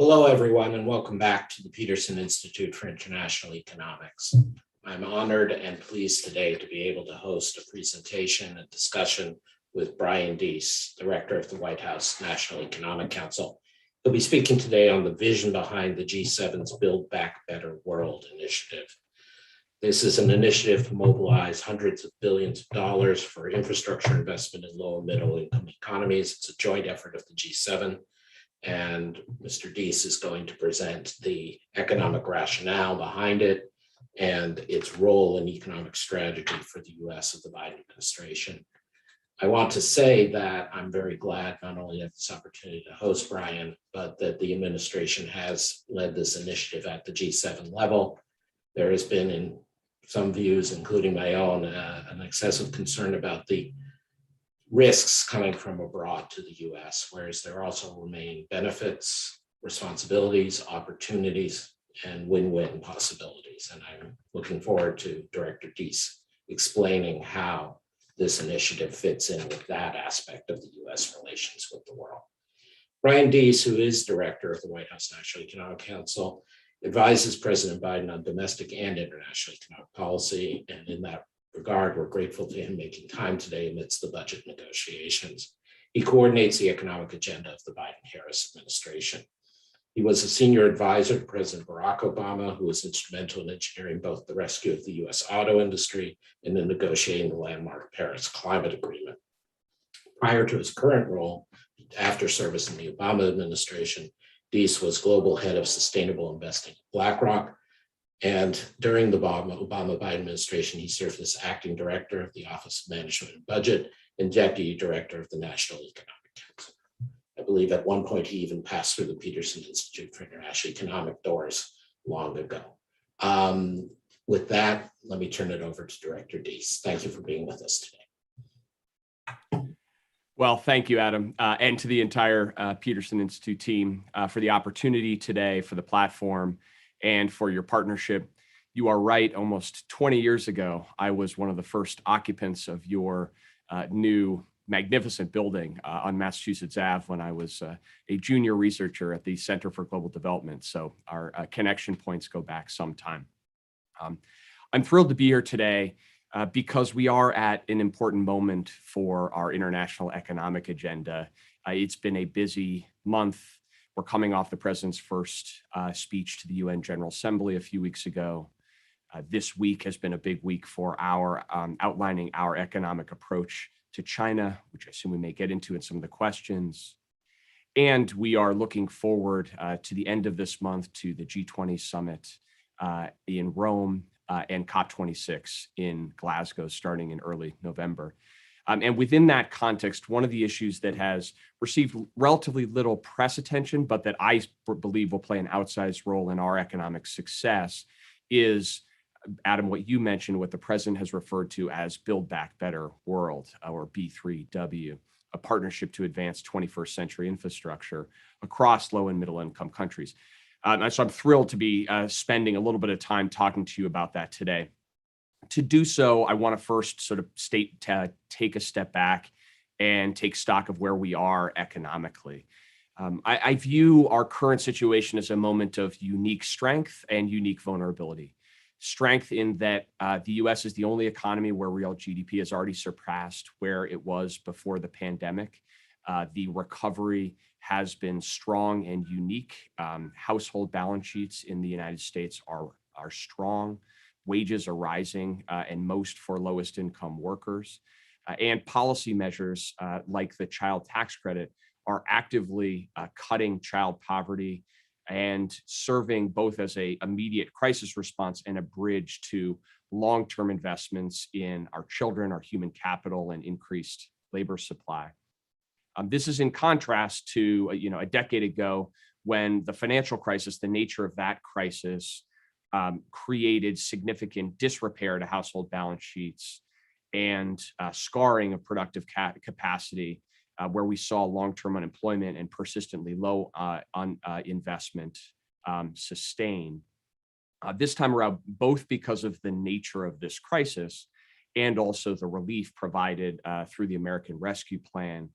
Hello, everyone, and welcome back to the Peterson Institute for International Economics. I'm honored and pleased today to be able to host a presentation and discussion with Brian Deese, Director of the White House National Economic Council. He'll be speaking today on the vision behind the G7's Build Back Better World initiative. This is an initiative to mobilize hundreds of billions of dollars for infrastructure investment in low and middle income economies. It's a joint effort of the G7. And Mr. Deese is going to present the economic rationale behind it and its role in economic strategy for the US of the Biden administration. I want to say that I'm very glad not only at this opportunity to host Brian, but that the administration has led this initiative at the G7 level. There has been, in some views, including my own, an excessive concern about the risks coming from abroad to the US, whereas there also remain benefits, responsibilities, opportunities, and win-win possibilities. And I'm looking forward to Director Deese explaining how this initiative fits in with that aspect of the US relations with the world. Brian Deese, who is Director of the White House National Economic Council, advises President Biden on domestic and international economic policy, and in that regard, we're grateful to him making time today amidst the budget negotiations. He coordinates the economic agenda of the Biden-Harris administration. He was a senior advisor to President Barack Obama, who was instrumental in engineering both the rescue of the US auto industry and in negotiating the landmark Paris Climate Agreement. Prior to his current role, after service in the Obama administration, Deese was global head of sustainable investing at BlackRock. And during the Obama-Biden administration, he served as acting director of the Office of Management and Budget and deputy director of the National Economic Council. I believe at one point he even passed through the Peterson Institute for International Economic doors long ago. With that, let me turn it over to Director Deese. Thank you for being with us today. Well, thank you, Adam, and to the entire Peterson Institute team for the opportunity today, for the platform, and for your partnership. You are right, almost 20 years ago, I was one of the first occupants of your new magnificent building on Massachusetts Ave when I was a junior researcher at the Center for Global Development. So our connection points go back some time. I'm thrilled to be here today because we are at an important moment for our international economic agenda. It's been a busy month. We're coming off the president's first speech to the UN General Assembly a few weeks ago. This week has been a big week for our outlining our economic approach to China, which I assume we may get into in some of the questions. And we are looking forward to the end of this month to the G20 summit in Rome and COP26 in Glasgow starting in early November. And within that context, one of the issues that has received relatively little press attention, but that I believe will play an outsized role in our economic success is, Adam, what you mentioned, what the president has referred to as Build Back Better World, or B3W, a partnership to advance 21st century infrastructure across low and middle income countries. So I'm thrilled to be spending a little bit of time talking to you about that today. To do so, I want to first sort of take a step back and take stock of where we are economically. I view our current situation as a moment of unique strength and unique vulnerability. Strength in that the US is the only economy where real GDP has already surpassed where it was before the pandemic. The recovery has been strong and unique. Household balance sheets in the United States are strong. Wages are rising, and most for lowest income workers. And policy measures like the child tax credit are actively cutting child poverty and serving both as an immediate crisis response and a bridge to long-term investments in our children, our human capital, and increased labor supply. This is in contrast to a decade ago when the financial crisis, the nature of that crisis, created significant disrepair to household balance sheets and scarring of productive capacity, where we saw long-term unemployment and persistently low investment sustain. This time around, both because of the nature of this crisis and also the relief provided through the American Rescue Plan,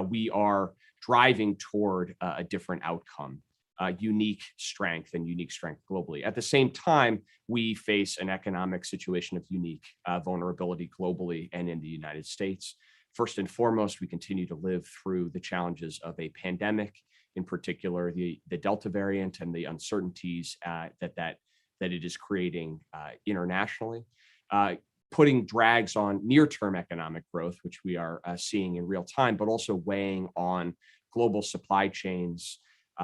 we are driving toward a different outcome. unique strength globally. At the same time, we face an economic situation of unique vulnerability globally and in the United States. First and foremost, we continue to live through the challenges of a pandemic, in particular the Delta variant and the uncertainties that it is creating internationally, putting drags on near-term economic growth, which we are seeing in real time, but also weighing on global supply chains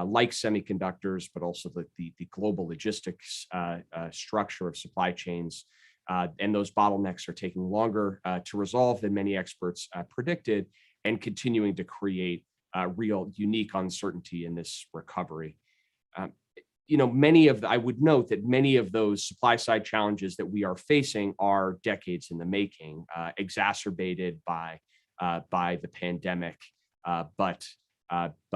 like semiconductors, but also the global logistics structure of supply chains. And those bottlenecks are taking longer to resolve than many experts predicted, and continuing to create real unique uncertainty in this recovery. I would note that many of those supply side challenges that we are facing are decades in the making, exacerbated by the pandemic, but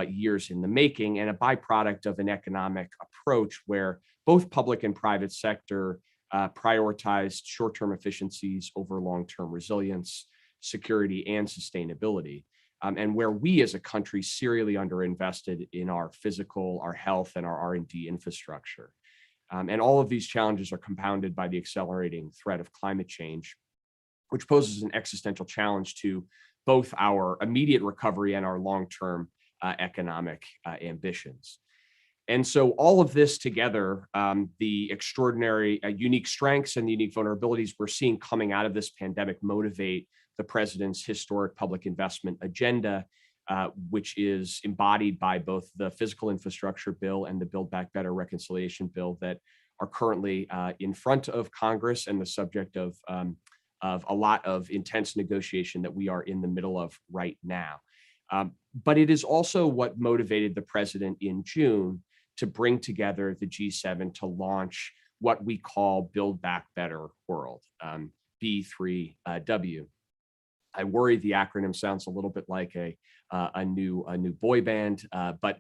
years in the making, and a byproduct of an economic approach where both public and private sector prioritized short-term efficiencies over long-term resilience, security, and sustainability. And where we as a country serially underinvested in our physical, our health, and our R&D infrastructure. And all of these challenges are compounded by the accelerating threat of climate change, which poses an existential challenge to both our immediate recovery and our long-term economic ambitions. And so all of this together, the extraordinary unique strengths and the unique vulnerabilities we're seeing coming out of this pandemic motivate the president's historic public investment agenda, which is embodied by both the physical infrastructure bill and the Build Back Better reconciliation bill that are currently in front of Congress and the subject of a lot of intense negotiation that we are in the middle of right now. But it is also what motivated the president in June to bring together the G7 to launch what we call Build Back Better World, B3W. I worry the acronym sounds a little bit like a new boy band, but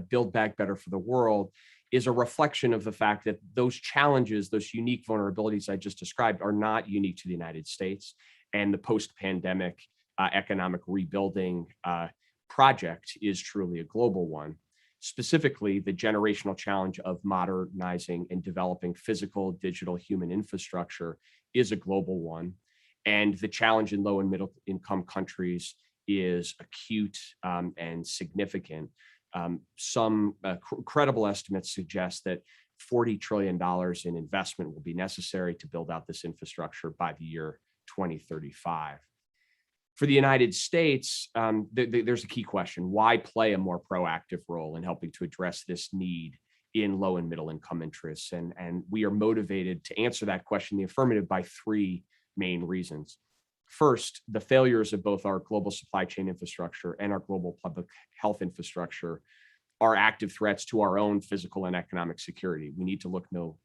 Build Back Better for the World is a reflection of the fact that those challenges, those unique vulnerabilities I just described, are not unique to the United States, and the post-pandemic economic rebuilding project is truly a global one. Specifically, the generational challenge of modernizing and developing physical, digital, human infrastructure is a global one. And the challenge in low and middle income countries is acute and significant. Some credible estimates suggest that $40 trillion in investment will be necessary to build out this infrastructure by the year 2035. For the United States, there's a key question: why play a more proactive role in helping to address this need in low and middle income interests? And we are motivated to answer that question in the affirmative by three main reasons. First, the failures of both our global supply chain infrastructure and our global public health infrastructure are active threats to our own physical and economic security. We need to look no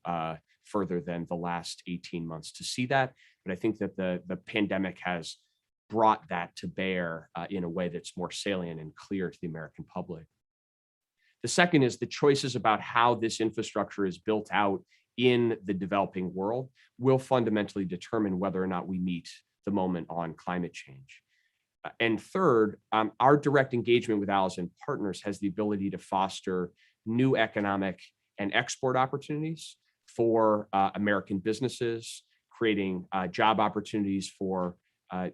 further than the last 18 months to see that. But I think that the pandemic has brought that to bear in a way that's more salient and clear to the American public. The second is the choices about how this infrastructure is built out in the developing world will fundamentally determine whether or not we meet the moment on climate change. And third, our direct engagement with allies and partners has the ability to foster new economic and export opportunities for American businesses, creating job opportunities for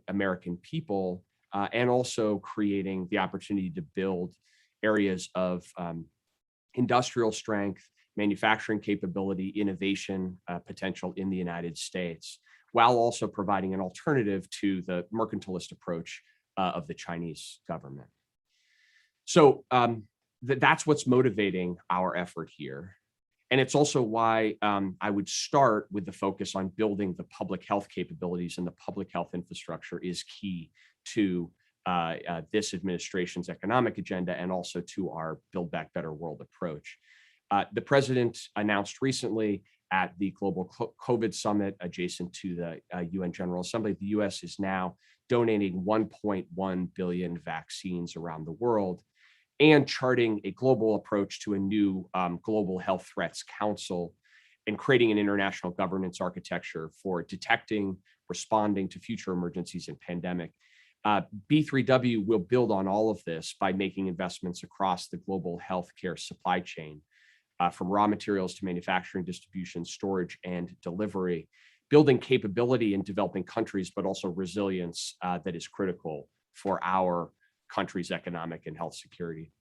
American people, and also creating the opportunity to build areas of industrial strength, manufacturing capability, innovation potential in the United States, while also providing an alternative to the mercantilist approach of the Chinese government. So that's what's motivating our effort here. And it's also why I would start with the focus on building the public health capabilities, and the public health infrastructure is key to this administration's economic agenda and also to our Build Back Better World approach. The president announced recently at the Global COVID Summit adjacent to the UN General Assembly, the US is now donating 1.1 billion vaccines around the world, and charting a global approach to a new Global Health Threats Council, and creating an international governance architecture for detecting, responding to future emergencies and pandemic. B3W will build on all of this by making investments across the global healthcare supply chain, from raw materials to manufacturing, distribution, storage, and delivery, building capability in developing countries, but also resilience that is critical for our country's economic and health security.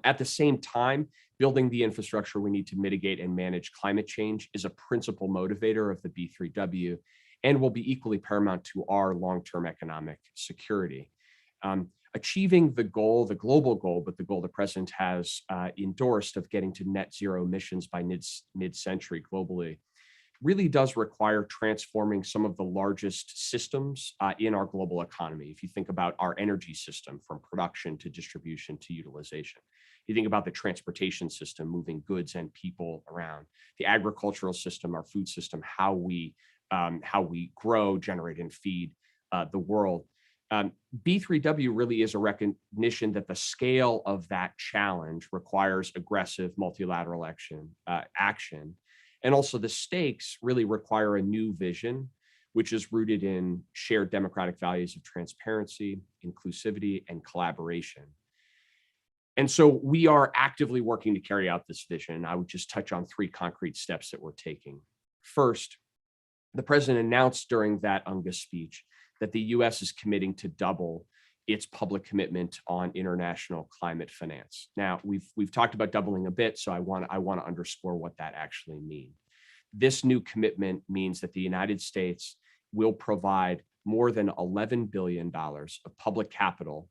At the same time, building the infrastructure we need to mitigate and manage climate change is a principal motivator of the B3W and will be equally paramount to our long-term economic security. Achieving the goal, the global goal, but the goal the president has endorsed of getting to net zero emissions by mid-century globally really does require transforming some of the largest systems in our global economy. If you think about our energy system, from production to distribution to utilization, you think about the transportation system, moving goods and people around, the agricultural system, our food system, how we grow, generate, and feed the world. B3W really is a recognition that the scale of that challenge requires aggressive multilateral action. And also the stakes really require a new vision, which is rooted in shared democratic values of transparency, inclusivity, and collaboration. And so we are actively working to carry out this vision. I would just touch on 3 concrete steps that we're taking. First, the president announced during that UNGA speech that the US is committing to double its public commitment on international climate finance. Now, we've talked about doubling a bit, so I want to underscore what that actually means. This new commitment means that the United States will provide more than $11 billion of public capital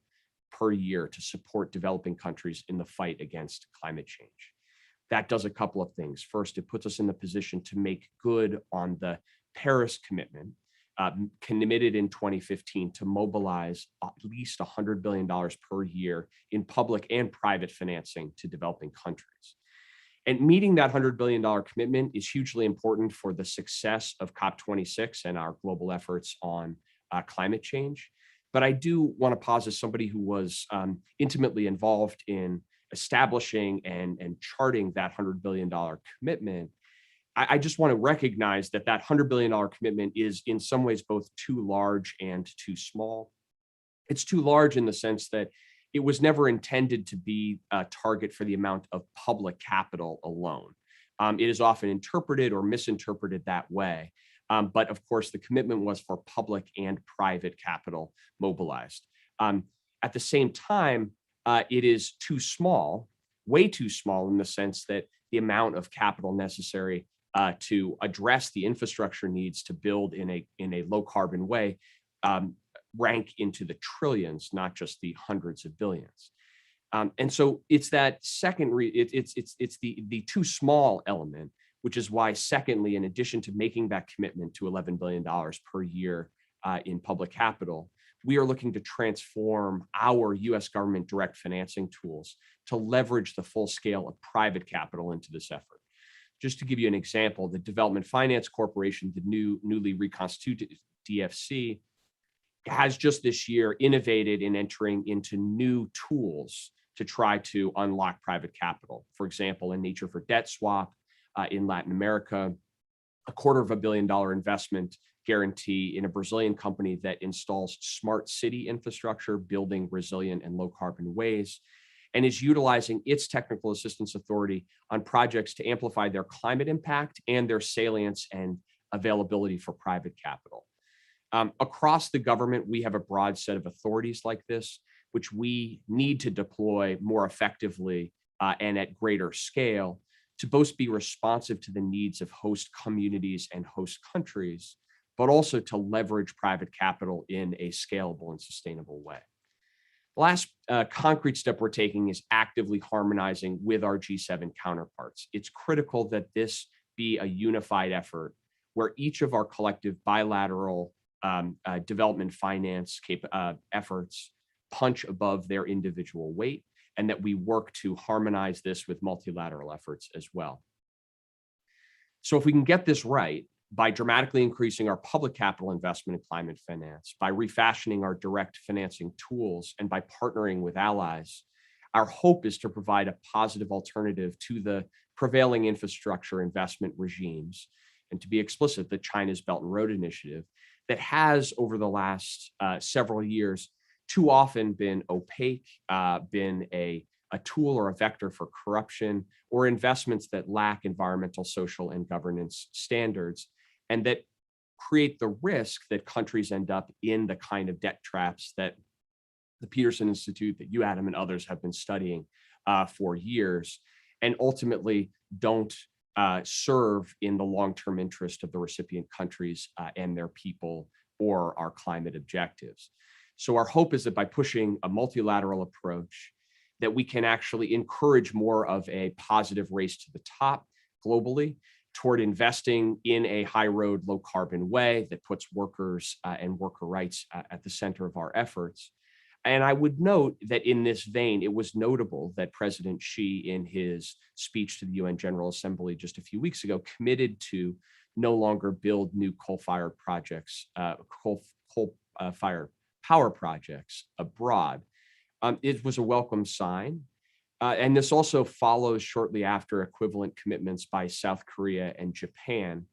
per year to support developing countries in the fight against climate change. That does a couple of things. First, it puts us in the position to make good on the Paris commitment, committed in 2015 to mobilize at least $100 billion per year in public and private financing to developing countries. And meeting that $100 billion commitment is hugely important for the success of COP26 and our global efforts on climate change. But I do want to pause as somebody who was intimately involved in establishing and charting that $100 billion commitment. I just want to recognize that that $100 billion commitment is in some ways both too large and too small. It's too large in the sense that it was never intended to be a target for the amount of public capital alone. It is often interpreted or misinterpreted that way. But of course, the commitment was for public and private capital mobilized. At the same time, it is too small, way too small in the sense that the amount of capital necessary to address the infrastructure needs to build in a low carbon way rank into the trillions, not just the hundreds of billions. And so it's that second, it's the too small element, which is why, secondly, in addition to making that commitment to $11 billion per year in public capital, we are looking to transform our US government direct financing tools to leverage the full scale of private capital into this effort. Just to give you an example, the Development Finance Corporation, the newly reconstituted DFC, has just this year innovated in entering into new tools to try to unlock private capital. For example, in Nature for Debt Swap in Latin America, a $250 million investment guarantee in a Brazilian company that installs smart city infrastructure, building resilient and low carbon ways, and is utilizing its technical assistance authority on projects to amplify their climate impact and their salience and availability for private capital. Across the government, we have a broad set of authorities like this, which we need to deploy more effectively and at greater scale to both be responsive to the needs of host communities and host countries, but also to leverage private capital in a scalable and sustainable way. The last concrete step we're taking is actively harmonizing with our G7 counterparts. It's critical that this be a unified effort where each of our collective bilateral development finance efforts punch above their individual weight, and that we work to harmonize this with multilateral efforts as well. So if we can get this right, by dramatically increasing our public capital investment in climate finance, by refashioning our direct financing tools, and by partnering with allies, our hope is to provide a positive alternative to the prevailing infrastructure investment regimes. And to be explicit, the China's Belt and Road Initiative, that has over the last several years too often been opaque, been a tool or a vector for corruption or investments that lack environmental, social, and governance standards, and that create the risk that countries end up in the kind of debt traps that the Peterson Institute, that you, Adam, and others have been studying for years, and ultimately don't serve in the long-term interest of the recipient countries and their people or our climate objectives. So our hope is that by pushing a multilateral approach, that we can actually encourage more of a positive race to the top globally toward investing in a high road, low carbon way that puts workers and worker rights at the center of our efforts. And I would note that in this vein, it was notable that President Xi, in his speech to the UN General Assembly just a few weeks ago, committed to no longer build new coal-fired projects, coal-fired power projects abroad. It was a welcome sign. And this also follows shortly after equivalent commitments by South Korea and Japan.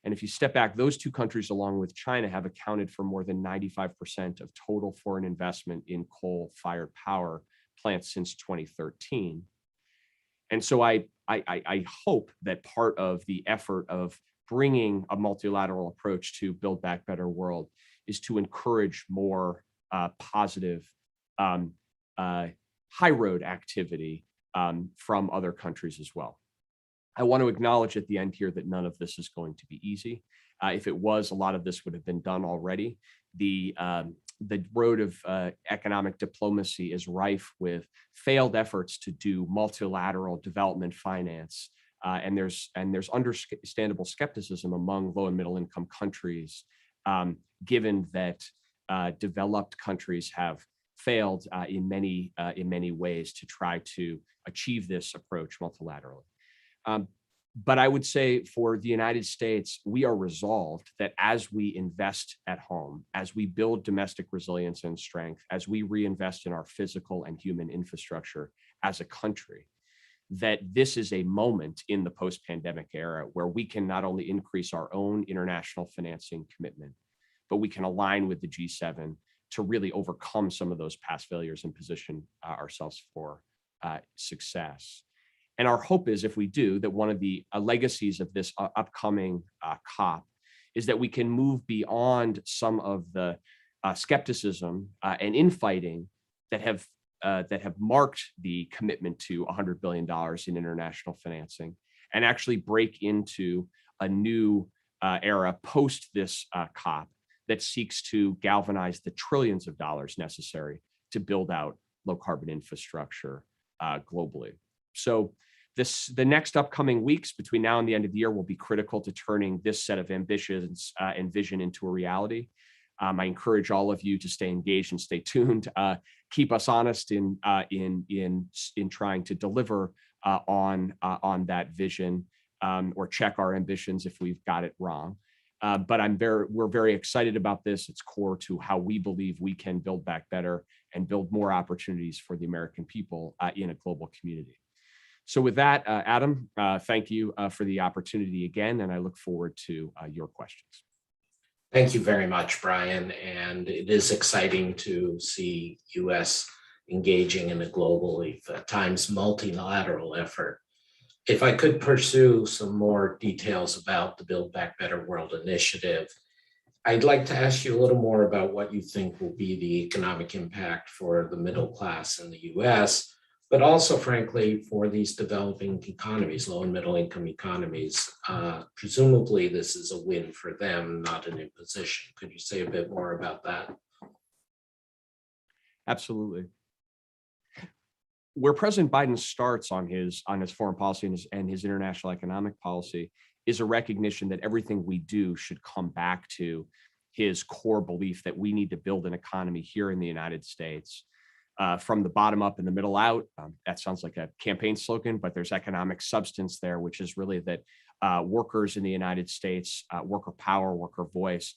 And if you step back, those two countries, along with China, have accounted for more than 95% of total foreign investment in coal-fired power plants since 2013. And so I hope that part of the effort of bringing a multilateral approach to Build Back Better World is to encourage more positive high road activity from other countries as well. I want to acknowledge at the end here that none of this is going to be easy. If it was, a lot of this would have been done already. The road of economic diplomacy is rife with failed efforts to do multilateral development finance. And there's understandable skepticism among low and middle income countries, given that developed countries have failed in many ways to try to achieve this approach multilaterally. But I would say for the United States, we are resolved that as we invest at home, as we build domestic resilience and strength, as we reinvest in our physical and human infrastructure as a country, that this is a moment in the post-pandemic era where we can not only increase our own international financing commitment, but we can align with the G7 to really overcome some of those past failures and position ourselves for success. And our hope is, if we do, that one of the legacies of this upcoming COP is that we can move beyond some of the skepticism and infighting that have marked the commitment to $100 billion in international financing, and actually break into a new era post this COP that seeks to galvanize the trillions of dollars necessary to build out low carbon infrastructure globally. So the next upcoming weeks between now and the end of the year will be critical to turning this set of ambitions and vision into a reality. I encourage all of you to stay engaged and stay tuned. Keep us honest in trying to deliver on that vision, or check our ambitions if we've got it wrong. But we're very excited about this. It's core to how we believe we can build back better and build more opportunities for the American people in a global community. So with that, Adam, thank you for the opportunity again, and I look forward to your questions. Thank you very much, Brian. And it is exciting to see U.S. engaging in a globally, at times, multilateral effort. If I could pursue some more details about the Build Back Better World initiative, I'd like to ask you a little more about what you think will be the economic impact for the middle class in the U.S., but also, frankly, for these developing economies, low and middle income economies. Presumably, this is a win for them, not an imposition. Could you say a bit more about that? Absolutely. Where President Biden starts on his foreign policy and his international economic policy is a recognition that everything we do should come back to his core belief that we need to build an economy here in the United States. From the bottom up and the middle out. That sounds like a campaign slogan, but there's economic substance there, which is really that workers in the United States, worker power, worker voice,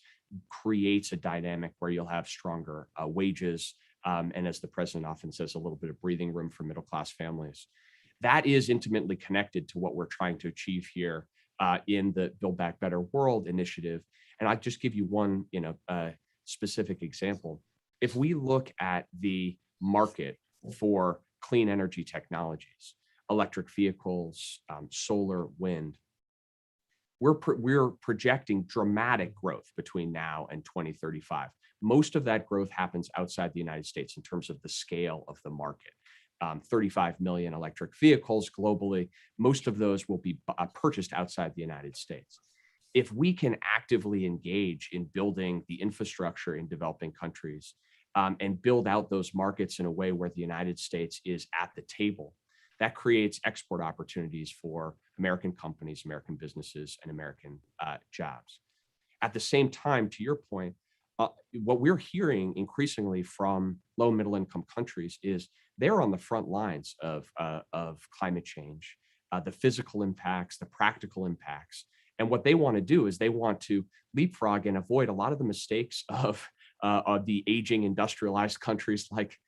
creates a dynamic where you'll have stronger wages, and as the president often says, a little bit of breathing room for middle class families. That is intimately connected to what we're trying to achieve here in the Build Back Better World initiative. And I'll just give you one, specific example. If we look at the market for clean energy technologies, electric vehicles, solar, wind, we're projecting dramatic growth between now and 2035. Most of that growth happens outside the United States in terms of the scale of the market. 35 million electric vehicles globally. Most of those will be purchased outside the United States. If we can actively engage in building the infrastructure in developing countries and build out those markets in a way where the United States is at the table, that creates export opportunities for American companies, American businesses, and American jobs. At the same time, to your point, what we're hearing increasingly from low and middle income countries is they're on the front lines of climate change, the physical impacts, the practical impacts. And what they want to do is they want to leapfrog and avoid a lot of the mistakes of the aging industrialized countries like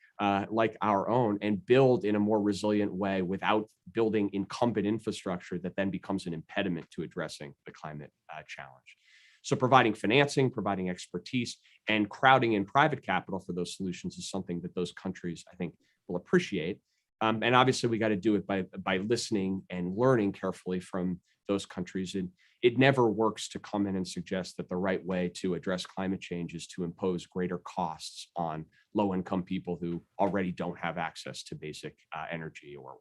our own, and build in a more resilient way without building incumbent infrastructure that then becomes an impediment to addressing the climate challenge. So providing financing, providing expertise, and crowding in private capital for those solutions is something that those countries, I think, will appreciate. And obviously, we got to do it by listening and learning carefully from those countries. And it never works to come in and suggest that the right way to address climate change is to impose greater costs on low-income people who already don't have access to basic energy or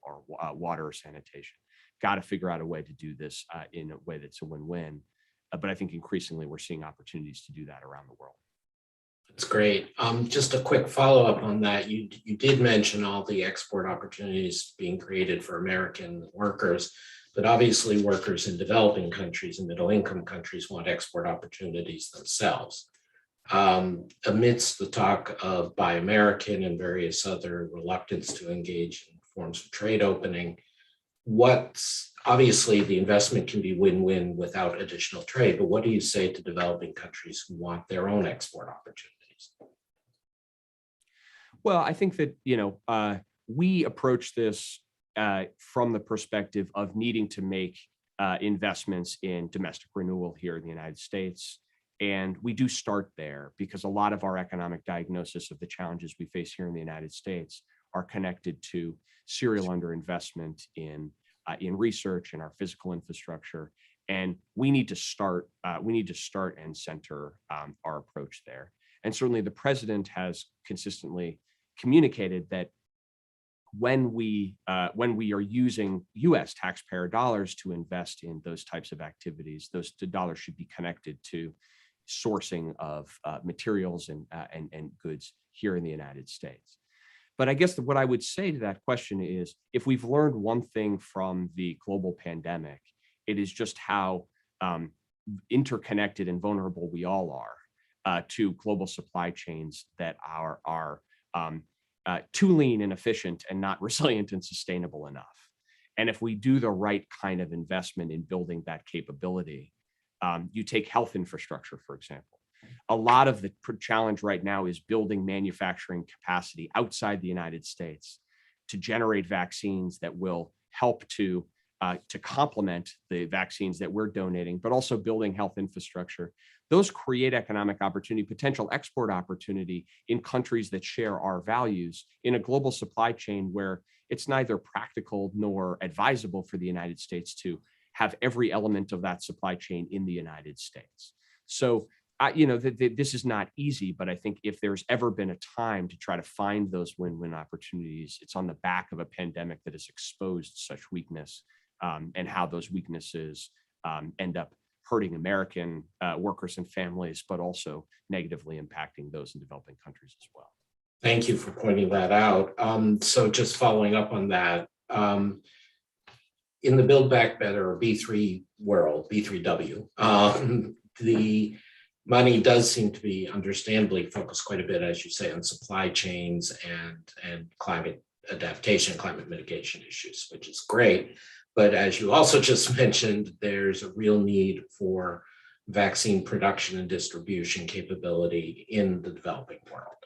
water or sanitation. Got to figure out a way to do this in a way that's a win-win. But I think increasingly we're seeing opportunities to do that around the world. That's great. Just a quick follow-up on that. You did mention all the export opportunities being created for American workers, but obviously workers in developing countries and middle-income countries want export opportunities themselves. Amidst the talk of Buy American and various other reluctance to engage in forms of trade opening, obviously the investment can be win-win without additional trade, but what do you say to developing countries who want their own export opportunities? Well, I think that, we approach this from the perspective of needing to make investments in domestic renewal here in the United States. And we do start there because a lot of our economic diagnosis of the challenges we face here in the United States are connected to serial underinvestment in research and our physical infrastructure. And we need to start and center our approach there. And certainly the president has consistently communicated that when we are using U.S. taxpayer dollars to invest in those types of activities, those dollars should be connected to sourcing of materials and goods here in the United States. But I guess what I would say to that question is, if we've learned one thing from the global pandemic, it is just how interconnected and vulnerable we all are to global supply chains that are too lean and efficient and not resilient and sustainable enough. And if we do the right kind of investment in building that capability, you take health infrastructure, for example. A lot of the challenge right now is building manufacturing capacity outside the United States to generate vaccines that will help to complement the vaccines that we're donating, but also building health infrastructure. Those create economic opportunity, potential export opportunity in countries that share our values in a global supply chain where it's neither practical nor advisable for the United States to have every element of that supply chain in the United States. So, this is not easy, but I think if there's ever been a time to try to find those win-win opportunities, it's on the back of a pandemic that has exposed such weakness and how those weaknesses end up hurting American workers and families, but also negatively impacting those in developing countries as well. Thank you for pointing that out. So just following up on that, in the Build Back Better or B3 world, B3W, the money does seem to be understandably focused quite a bit, as you say, on supply chains and climate adaptation, climate mitigation issues, which is great. But as you also just mentioned, there's a real need for vaccine production and distribution capability in the developing world.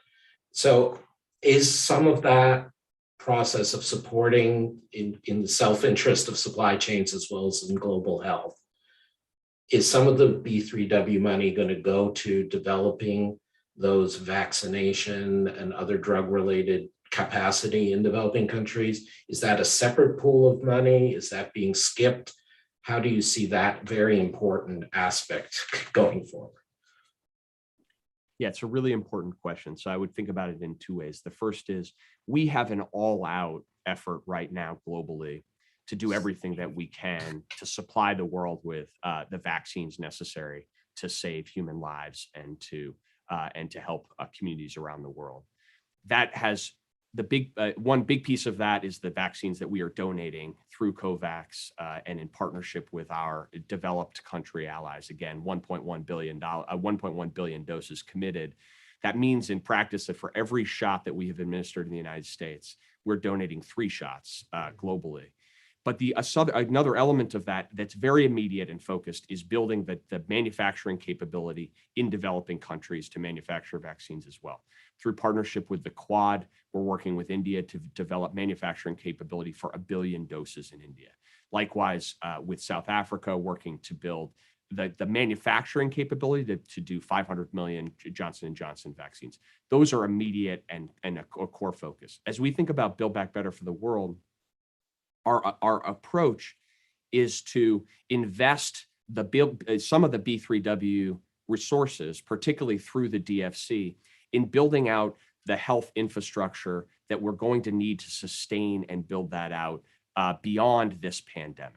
So is some of that process of supporting in the self-interest of supply chains as well as in global health, Is some of the B3W money going to go to developing those vaccination and other drug-related capacity in developing countries? Is that a separate pool of money? Is that being skipped? How do you see that very important aspect going forward? Yeah, it's a really important question. So I would think about it in two ways. The first is we have an all-out effort right now globally to do everything that we can to supply the world with the vaccines necessary to save human lives and to help communities around the world. That has one big piece of that is the vaccines that we are donating through COVAX and in partnership with our developed country allies. Again, $1.1 billion doses committed. That means in practice that for every shot that we have administered in the United States, we're donating 3 shots globally. But another element of that that's very immediate and focused is building the manufacturing capability in developing countries to manufacture vaccines as well. Through partnership with the Quad, we're working with India to develop manufacturing capability for 1 billion doses in India. Likewise, with South Africa, working to build the manufacturing capability to do 500 million Johnson & Johnson vaccines. Those are immediate and a core focus. As we think about Build Back Better for the world, our approach is to invest some of the B3W resources, particularly through the DFC, in building out the health infrastructure that we're going to need to sustain and build that out beyond this pandemic.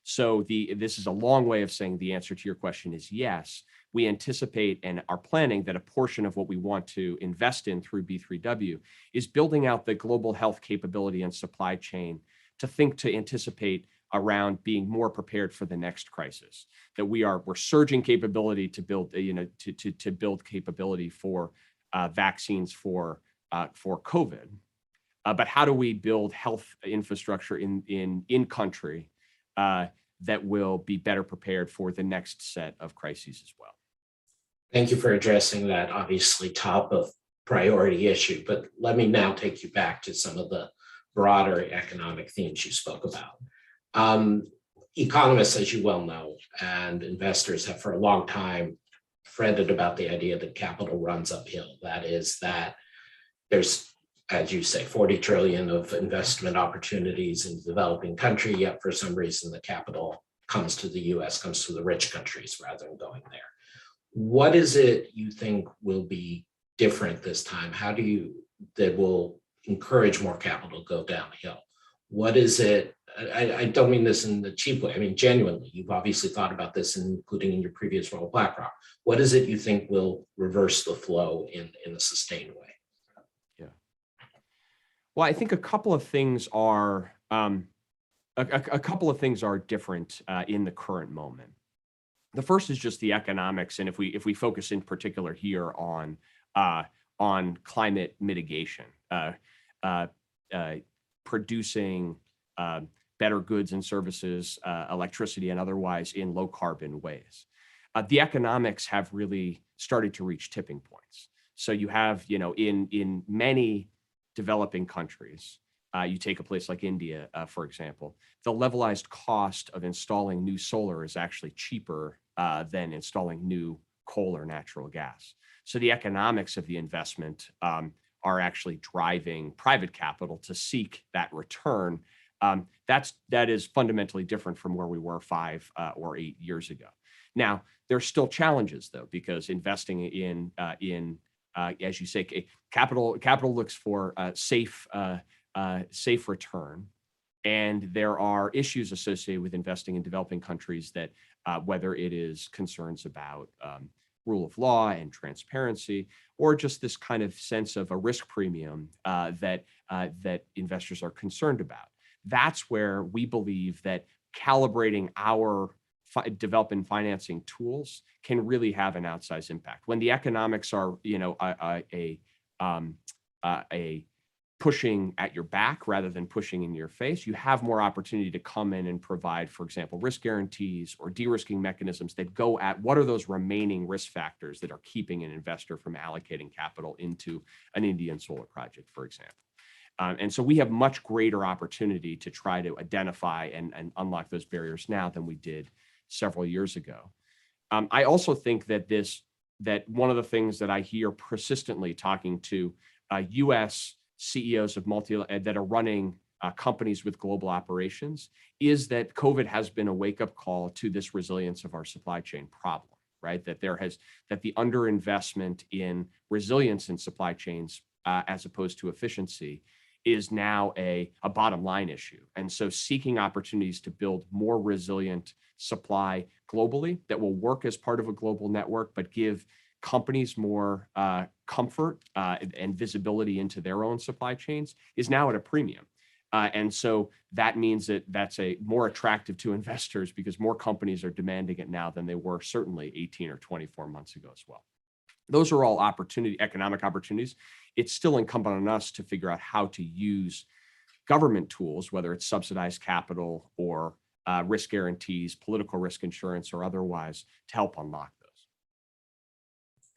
So this is a long way of saying the answer to your question is yes. We anticipate and are planning that a portion of what we want to invest in through B3W is building out the global health capability and supply chain to anticipate around being more prepared for the next crisis. That we're surging capability to build, to build capability for vaccines for COVID. But how do we build health infrastructure in country that will be better prepared for the next set of crises as well? Thank you for addressing that obviously top of priority issue, but let me now take you back to some of the broader economic themes you spoke about. Economists, as you well know, and investors have for a long time fretted about the idea that capital runs uphill. That is that there's, as you say, 40 trillion of investment opportunities in the developing country, yet for some reason the capital comes to the US, comes to the rich countries rather than going there. What is it you think will be different this time? That will encourage more capital to go downhill? What is it? I don't mean this in the cheap way. I mean, genuinely, you've obviously thought about this, including in your previous role at BlackRock. What is it you think will reverse the flow in a sustained way? Yeah. Well, I think a couple of things are different in the current moment. The first is just the economics, and if we focus in particular here on climate mitigation, producing better goods and services, electricity and otherwise in low carbon ways. The economics have really started to reach tipping points. So you have, in many developing countries, you take a place like India, for example, the levelized cost of installing new solar is actually cheaper than installing new coal or natural gas. So the economics of the investment are actually driving private capital to seek that return. That is fundamentally different from where we were 5 or 8 years ago. Now, there's still challenges though, because investing in as you say, capital looks for safe return, and there are issues associated with investing in developing countries that whether it is concerns about rule of law and transparency, or just this kind of sense of a risk premium that investors are concerned about. That's where we believe that calibrating our development financing tools can really have an outsized impact. When the economics are, a pushing at your back rather than pushing in your face, you have more opportunity to come in and provide, for example, risk guarantees or de-risking mechanisms that go at what are those remaining risk factors that are keeping an investor from allocating capital into an Indian solar project, for example. And so we have much greater opportunity to try to identify and unlock those barriers now than we did several years ago. I also think that that one of the things that I hear persistently talking to U.S. CEOs of that are running companies with global operations is that COVID has been a wake-up call to this resilience of our supply chain problem, right? That the underinvestment in resilience in supply chains as opposed to efficiency is now a bottom line issue. And so seeking opportunities to build more resilient supply globally that will work as part of a global network, but give companies more comfort and visibility into their own supply chains is now at a premium. And so that means that that's more attractive to investors because more companies are demanding it now than they were certainly 18 or 24 months ago as well. Those are all economic opportunities. It's still incumbent on us to figure out how to use government tools, whether it's subsidized capital or risk guarantees, political risk insurance, or otherwise, to help unlock those.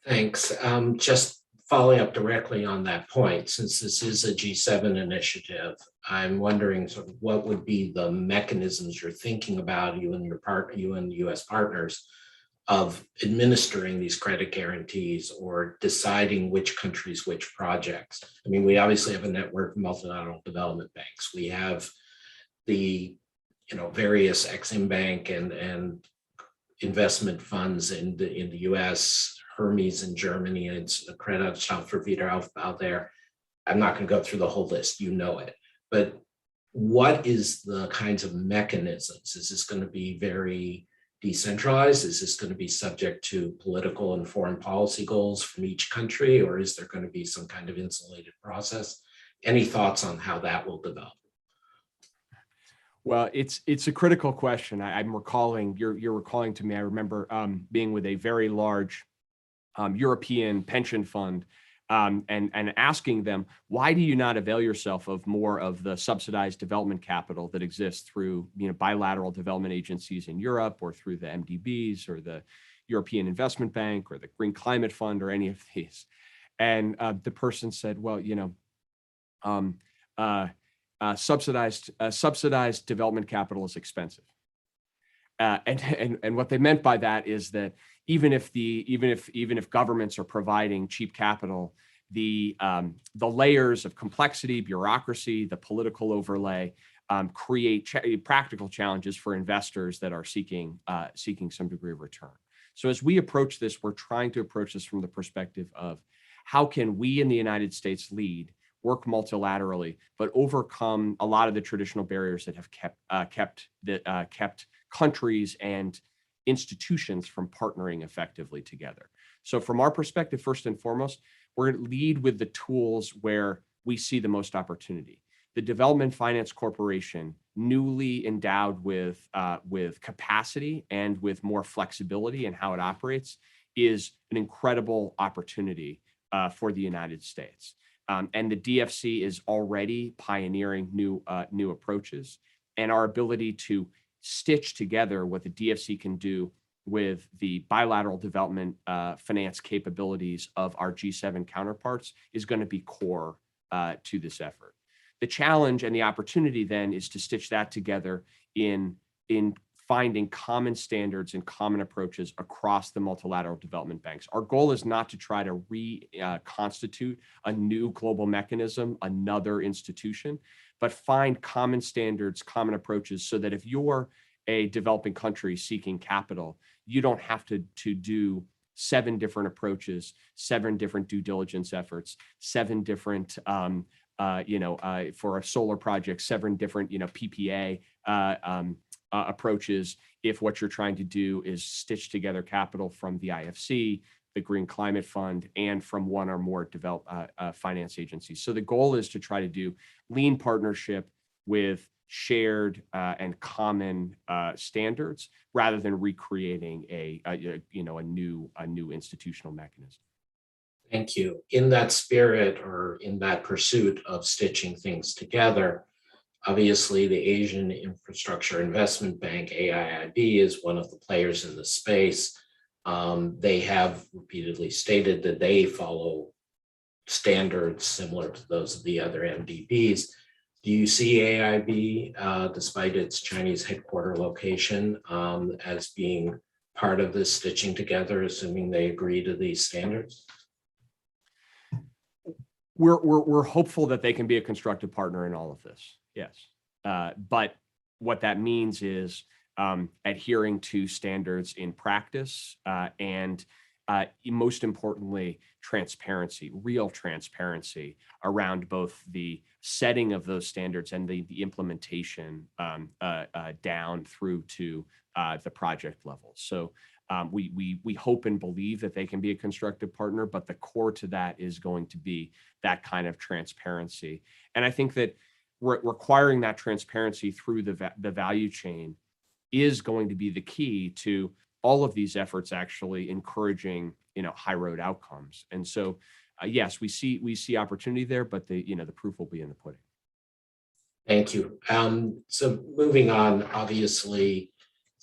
Thanks. Just following up directly on that point, since this is a G7 initiative, I'm wondering sort of what would be the mechanisms you're thinking about, you and the U.S. partners, of administering these credit guarantees or deciding which countries, which projects. I mean, we obviously have a network of multilateral development banks. We have the various Exim Bank and investment funds in the U.S., Hermes in Germany, and it's the Credit for Wieder out there. I'm not going to go through the whole list, you know it. But what is the kinds of mechanisms? Is this going to be very decentralized? Is this going to be subject to political and foreign policy goals from each country, or is there going to be some kind of insulated process? Any thoughts on how that will develop? Well, it's a critical question. I'm recalling, you're recalling to me, I remember being with a very large European pension fund and asking them, why do you not avail yourself of more of the subsidized development capital that exists through bilateral development agencies in Europe or through the MDBs or the European Investment Bank or the Green Climate Fund or any of these? And the person said, well, subsidized development capital is expensive. And what they meant by that is that even if governments are providing cheap capital, the layers of complexity, bureaucracy, the political overlay create practical challenges for investors that are seeking some degree of return. So as we approach this, we're trying to approach this from the perspective of how can we in the United States lead, work multilaterally, but overcome a lot of the traditional barriers that have kept countries and institutions from partnering effectively together. So from our perspective, first and foremost, we're going to lead with the tools where we see the most opportunity. The Development Finance Corporation, newly endowed with capacity and with more flexibility in how it operates, is an incredible opportunity for the United States. And the DFC is already pioneering new approaches, and our ability to stitch together what the DFC can do with the bilateral development finance capabilities of our G7 counterparts is going to be core to this effort. The challenge and the opportunity then is to stitch that together in finding common standards and common approaches across the multilateral development banks. Our goal is not to try to reconstitute a new global mechanism, another institution, but find common standards, common approaches, so that if you're a developing country seeking capital, you don't have to do 7 different approaches, 7 different due diligence efforts, 7 different, for a solar project, 7 different, PPA approaches, if what you're trying to do is stitch together capital from the IFC, the Green Climate Fund, and from one or more finance agencies. So the goal is to try to do lean partnership with shared and common standards, rather than recreating a new institutional mechanism. Thank you. In that spirit, or in that pursuit of stitching things together, obviously the Asian Infrastructure Investment Bank, AIIB, is one of the players in the space. They have repeatedly stated that they follow standards similar to those of the other MDBs. Do you see AIIB, despite its Chinese headquarter location, as being part of this stitching together, assuming they agree to these standards? We're hopeful that they can be a constructive partner in all of this. Yes. But what that means is adhering to standards in practice and most importantly, transparency, real transparency around both the setting of those standards and the implementation down through to the project level. So we hope and believe that they can be a constructive partner, but the core to that is going to be that kind of transparency. And I think that requiring that transparency through the value chain is going to be the key to all of these efforts actually encouraging, high road outcomes. And so, yes, we see opportunity there, but the proof will be in the pudding. Thank you. So moving on, obviously,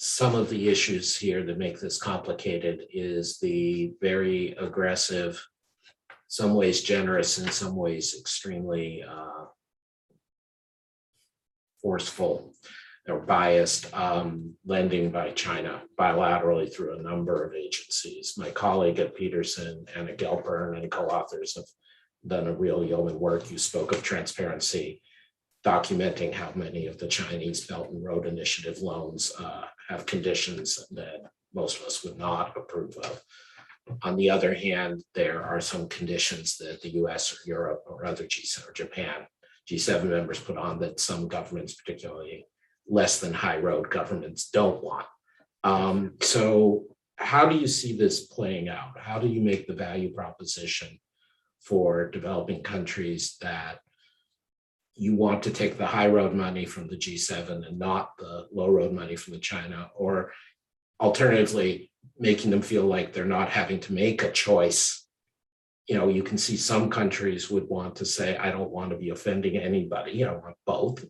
some of the issues here that make this complicated is the very aggressive, some ways generous, in some ways extremely forceful or biased lending by China bilaterally through a number of agencies. My colleague at Peterson, Anna Gelpern, and co-authors have done a real yeoman work. You spoke of transparency, documenting how many of the Chinese Belt and Road Initiative loans have conditions that most of us would not approve of. On the other hand, there are some conditions that the US or Europe or other G7 or Japan, G7 members put on that some governments, particularly less than high road governments, don't want. So how do you see this playing out? How do you make the value proposition for developing countries that you want to take the high road money from the G7 and not the low road money from the China, or alternatively, making them feel like they're not having to make a choice? You can see some countries would want to say, I don't want to be offending anybody, I want both.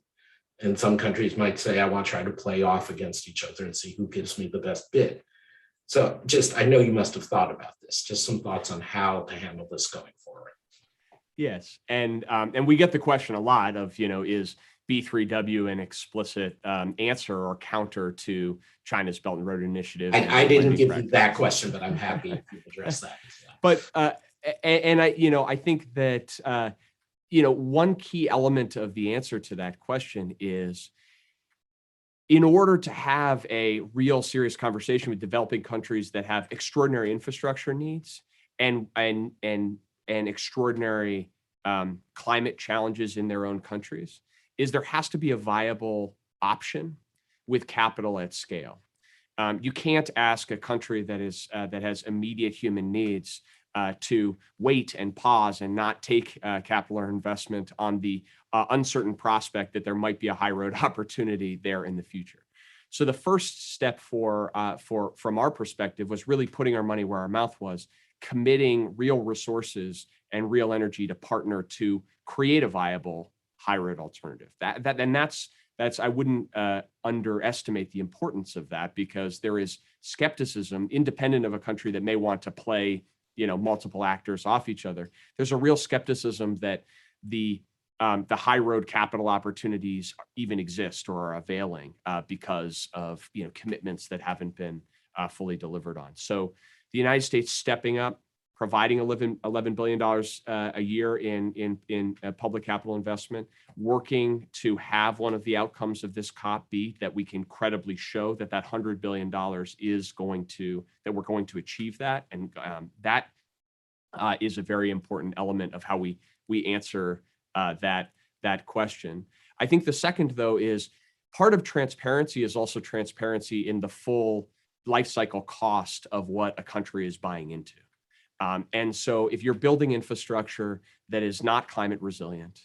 And some countries might say, I want to try to play off against each other and see who gives me the best bid. So I know you must have thought about this, just some thoughts on how to handle this going forward. Yes, and we get the question a lot of, is B3W an explicit answer or counter to China's Belt and Road Initiative? I didn't give you that question, but I'm happy if you address that. But I think that one key element of the answer to that question is, in order to have a real serious conversation with developing countries that have extraordinary infrastructure needs and extraordinary climate challenges in their own countries, is there has to be a viable option with capital at scale. You can't ask a country that has immediate human needs to wait and pause and not take capital or investment on the uncertain prospect that there might be a high road opportunity there in the future. So the first step from our perspective was really putting our money where our mouth was, committing real resources and real energy to partner to create a viable high road alternative. That's I wouldn't underestimate the importance of that, because there is skepticism independent of a country that may want to play multiple actors off each other. There's a real skepticism that the high road capital opportunities even exist or are availing because of commitments that haven't been fully delivered on. So the United States stepping up, providing $11 billion a year in public capital investment, working to have one of the outcomes of this COP be that we can credibly show that $100 billion that we're going to achieve that. And that is a very important element of how we answer that question. I think the second, though, is part of transparency is also transparency in the full life cycle cost of what a country is buying into. And so if you're building infrastructure that is not climate resilient,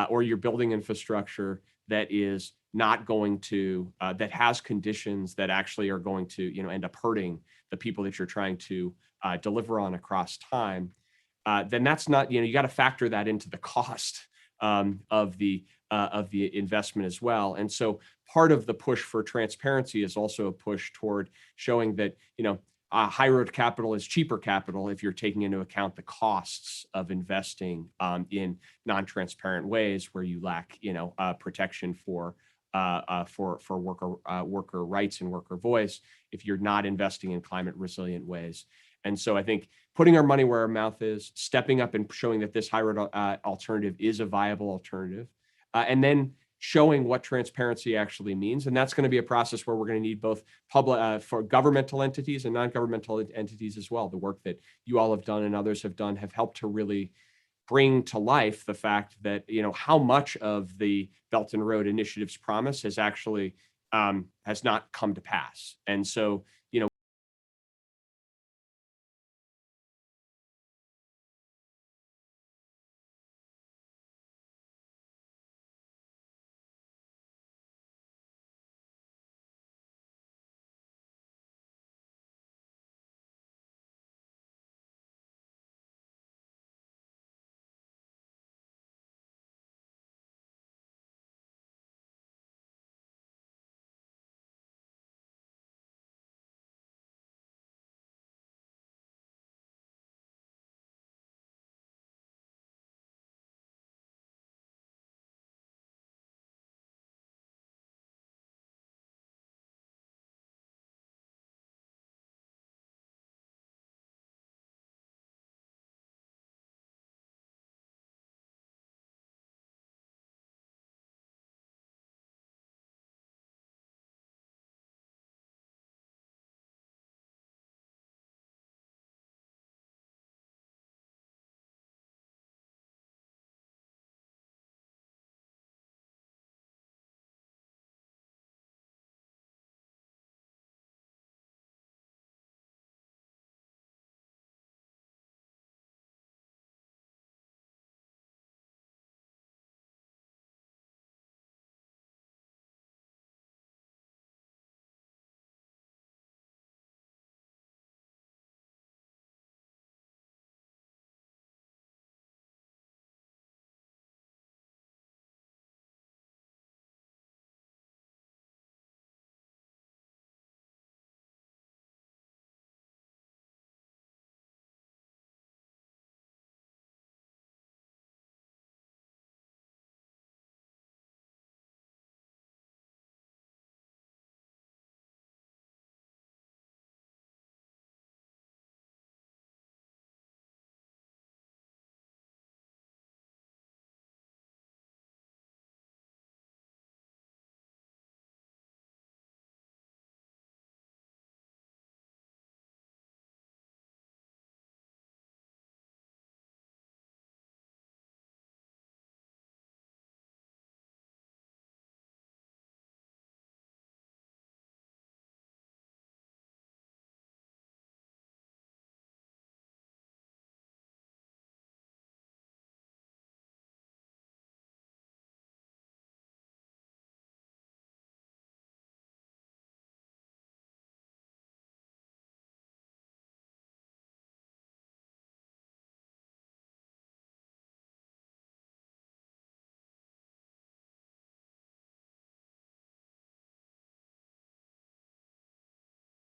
or you're building infrastructure that is not going to, that has conditions that actually are going to, end up hurting the people that you're trying to deliver on across time, then that's not, you got to factor that into the cost of the investment as well. And so part of the push for transparency is also a push toward showing that, high road capital is cheaper capital if you're taking into account the costs of investing in non-transparent ways where you lack, protection for for worker rights and worker voice if you're not investing in climate resilient ways. And so I think putting our money where our mouth is, stepping up and showing that this high road alternative is a viable alternative, and then showing what transparency actually means. And that's going to be a process where we're going to need both public for governmental entities and non-governmental entities as well. The work that you all have done and others have done have helped to really bring to life the fact that, how much of the Belt and Road Initiative's promise has actually has not come to pass. And so